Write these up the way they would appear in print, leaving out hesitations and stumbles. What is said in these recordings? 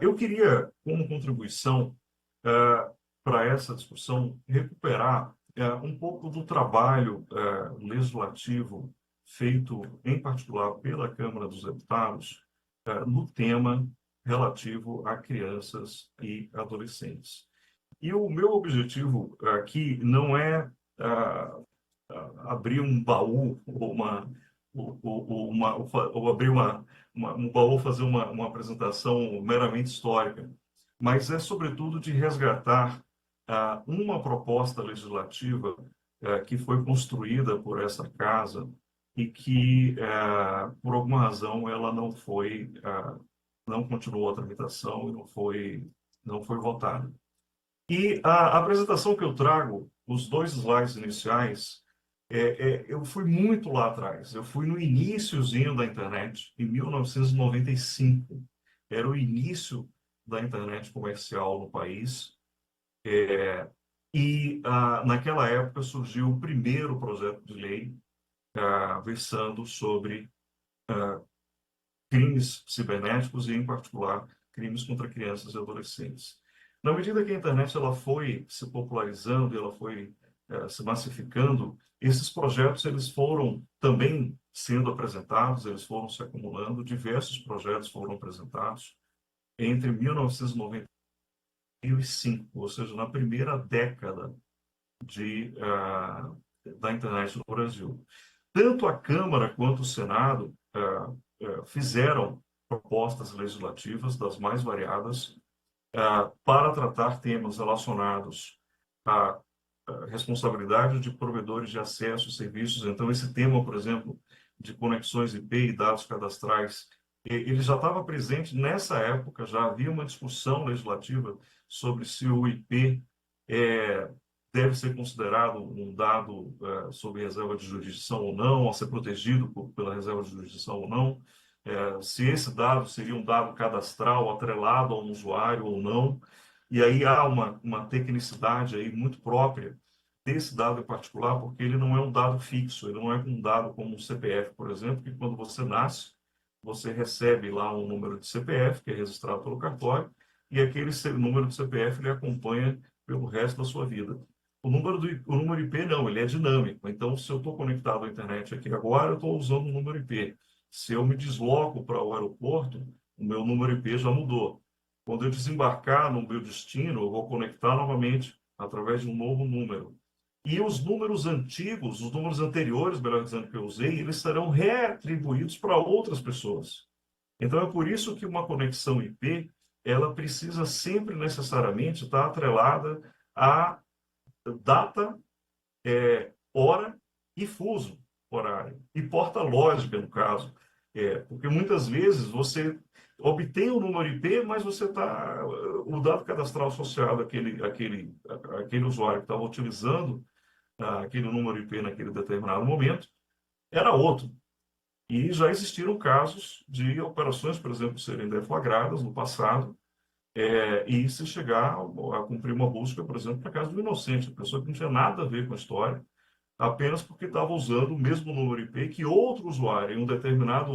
Eu queria, como contribuição para essa discussão, recuperar um pouco do trabalho legislativo feito, em particular, pela Câmara dos Deputados, no tema relativo a crianças e adolescentes. E o meu objetivo aqui não é ah, abrir um baú ou abrir um baú, fazer uma apresentação meramente histórica, mas é sobretudo de resgatar uma proposta legislativa que foi construída por essa casa e que, por alguma razão, ela não continuou a tramitação e não foi votada. E a apresentação que eu trago, os dois slides iniciais, eu fui muito lá atrás. Eu fui no iniciozinho da internet, em 1995. Era o início da internet comercial no país. Naquela época surgiu o primeiro projeto de lei versando sobre crimes cibernéticos e, em particular, crimes contra crianças e adolescentes. Na medida que a internet ela foi se popularizando, ela foi se massificando, esses projetos eles foram também sendo apresentados, eles foram se acumulando, diversos projetos foram apresentados entre 1990 e 2005, ou seja, na primeira década da internet no Brasil. Tanto a Câmara quanto o Senado fizeram propostas legislativas das mais variadas para tratar temas relacionados à responsabilidade de provedores de acesso a serviços. Então, esse tema, por exemplo, de conexões IP e dados cadastrais, ele já estava presente nessa época, já havia uma discussão legislativa sobre se o IP deve ser considerado um dado sob reserva de jurisdição ou não, a ser protegido pela reserva de jurisdição ou não, se esse dado seria um dado cadastral atrelado a um usuário ou não. E aí há uma tecnicidade aí muito própria desse dado em particular, porque ele não é um dado fixo, ele não é um dado como um CPF, por exemplo, que quando você nasce, você recebe lá um número de CPF, que é registrado pelo cartório, e aquele número de CPF ele acompanha pelo resto da sua vida. O número IP não, ele é dinâmico. Então, se eu estou conectado à internet aqui agora, eu estou usando o número IP. Se eu me desloco para o aeroporto, o meu número IP já mudou. Quando eu desembarcar no meu destino, eu vou conectar novamente através de um novo número. E os números antigos, os números anteriores, melhor dizendo, que eu usei, eles serão reatribuídos para outras pessoas. Então, é por isso que uma conexão IP, ela precisa sempre necessariamente estar atrelada à data, hora e fuso horário. E porta lógica, no caso. Porque muitas vezes você obtém o número IP, mas o dado cadastral associado àquele usuário que estava utilizando aquele número IP naquele determinado momento era outro. E já existiram casos de operações, por exemplo, serem deflagradas no passado, e se chegar a cumprir uma busca, por exemplo, para caso do inocente, a pessoa que não tinha nada a ver com a história, apenas porque estava usando o mesmo número IP que outro usuário em um determinado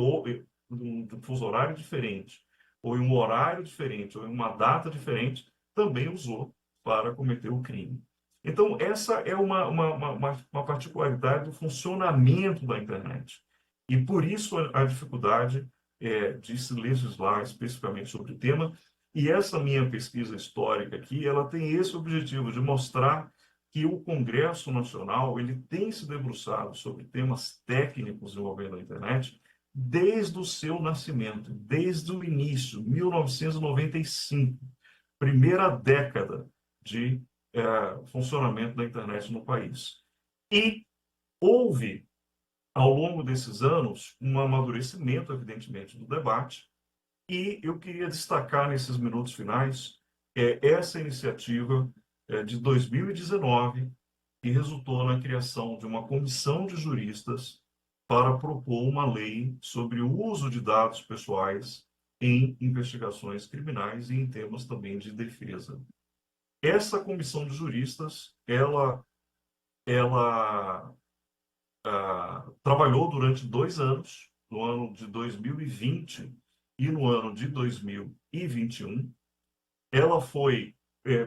um fuso horário diferente, ou em um horário diferente, ou em uma data diferente, também usou para cometer o crime. Então, essa é uma particularidade do funcionamento da internet. E por isso a dificuldade de se legislar especificamente sobre o tema. E essa minha pesquisa histórica aqui, ela tem esse objetivo de mostrar que o Congresso Nacional ele tem se debruçado sobre temas técnicos envolvendo a internet desde o seu nascimento, desde o início, 1995, primeira década de funcionamento da internet no país. E houve, ao longo desses anos, um amadurecimento, evidentemente, do debate, e eu queria destacar nesses minutos finais essa iniciativa de 2019, que resultou na criação de uma comissão de juristas para propor uma lei sobre o uso de dados pessoais em investigações criminais e em temas também de defesa. Essa comissão de juristas, ela trabalhou durante 2 anos, no ano de 2020, e no ano de 2021. Ela foi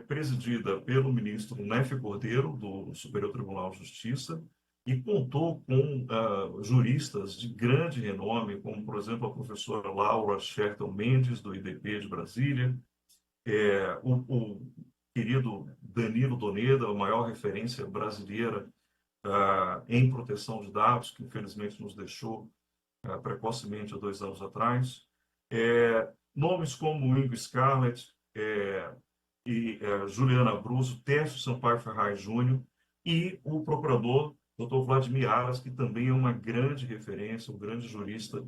presidida pelo ministro Nefe Cordeiro, do Superior Tribunal de Justiça, e contou com juristas de grande renome, como, por exemplo, a professora Laura Sherton Mendes, do IDP de Brasília, o querido Danilo Doneda, a maior referência brasileira em proteção de dados, que infelizmente nos deixou precocemente há 2 anos atrás. Nomes como Ingo Scarlett e Juliana Abruzzo, Tércio Sampaio Ferraz Júnior e o procurador Dr. Vladimir Aras, que também é uma grande referência, um grande jurista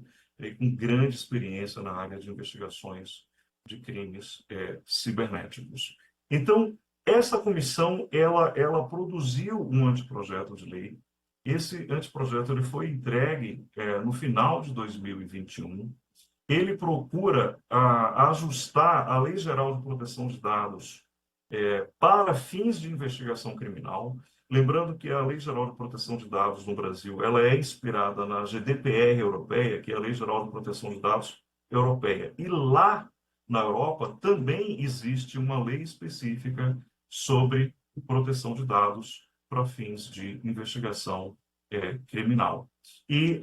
com grande experiência na área de investigações de crimes cibernéticos. Então, essa comissão ela produziu um anteprojeto de lei. Esse anteprojeto ele foi entregue no final de 2021. Ele procura ajustar a Lei Geral de Proteção de Dados para fins de investigação criminal. Lembrando que a Lei Geral de Proteção de Dados no Brasil ela é inspirada na GDPR europeia, que é a Lei Geral de Proteção de Dados europeia. E lá na Europa também existe uma lei específica sobre proteção de dados para fins de investigação criminal. E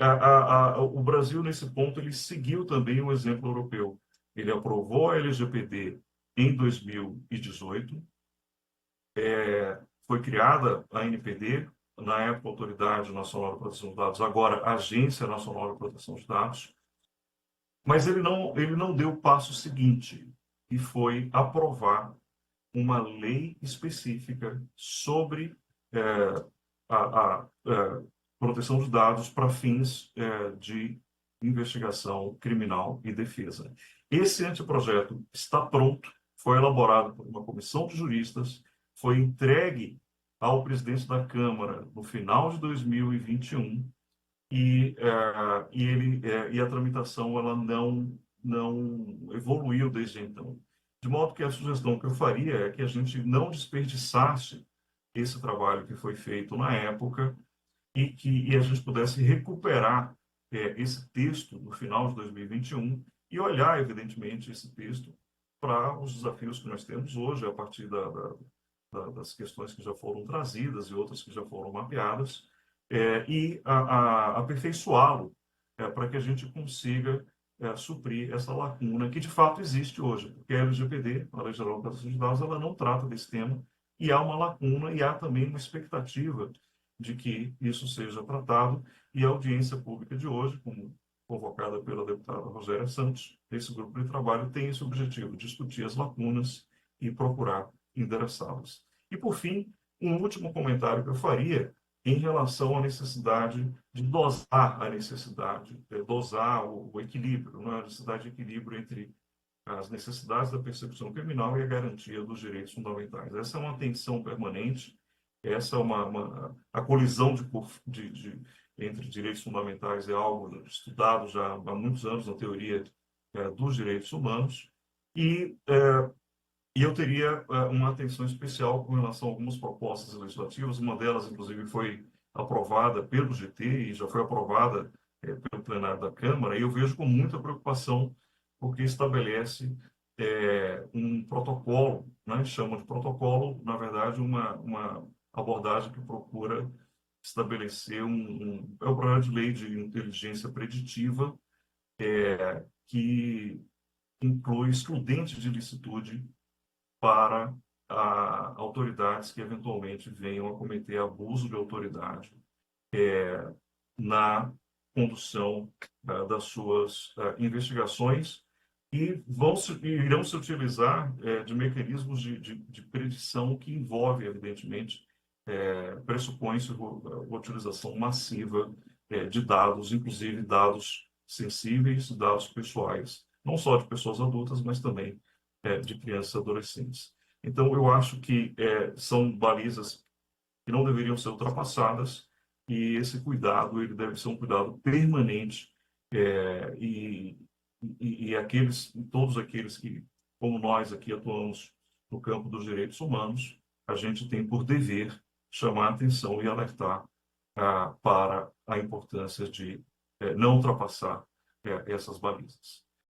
o Brasil, nesse ponto, ele seguiu também o exemplo europeu. Ele aprovou a LGPD em 2018, foi criada a ANPD, na época Autoridade Nacional de Proteção de Dados, agora Agência Nacional de Proteção de Dados, mas ele não deu o passo seguinte, que foi aprovar uma lei específica sobre a proteção de dados para fins de investigação criminal e defesa. Esse anteprojeto está pronto, foi elaborado por uma comissão de juristas, foi entregue ao presidente da Câmara no final de 2021 e a tramitação ela não evoluiu desde então. De modo que a sugestão que eu faria é que a gente não desperdiçasse esse trabalho que foi feito na época e que a gente pudesse recuperar esse texto no final de 2021 e olhar, evidentemente, esse texto para os desafios que nós temos hoje, a partir das questões que já foram trazidas e outras que já foram mapeadas, e aperfeiçoá-lo para que a gente consiga suprir essa lacuna que de fato existe hoje, porque a LGPD, a Lei Geral de Proteção de Dados, ela não trata desse tema e há uma lacuna e há também uma expectativa de que isso seja tratado e a audiência pública de hoje, como convocada pela deputada Rogéria Santos, esse grupo de trabalho tem esse objetivo, discutir as lacunas e procurar endereçá-las. E, por fim, um último comentário que eu faria em relação à necessidade de dosar o equilíbrio, a necessidade de equilíbrio entre as necessidades da persecução criminal e a garantia dos direitos fundamentais. Essa é uma tensão permanente, essa é a colisão entre direitos fundamentais é algo estudado já há muitos anos na teoria dos direitos humanos, e eu teria uma atenção especial com relação a algumas propostas legislativas. Uma delas, inclusive, foi aprovada pelo GT e já foi aprovada pelo plenário da Câmara, e eu vejo com muita preocupação, porque estabelece um protocolo, né? Chama de protocolo, na verdade, uma abordagem que procura estabelecer é o projeto de lei de inteligência preditiva, que inclui excludentes de licitude para autoridades que eventualmente venham a cometer abuso de autoridade na condução das suas investigações e irão se utilizar de mecanismos de predição que envolvem, evidentemente, pressupõe a utilização massiva de dados, inclusive dados sensíveis, dados pessoais, não só de pessoas adultas, mas também de crianças e adolescentes. Então, eu acho que são balizas que não deveriam ser ultrapassadas e esse cuidado ele deve ser um cuidado permanente e todos aqueles que, como nós aqui atuamos no campo dos direitos humanos, a gente tem por dever chamar a atenção e alertar para a importância de não ultrapassar essas balizas.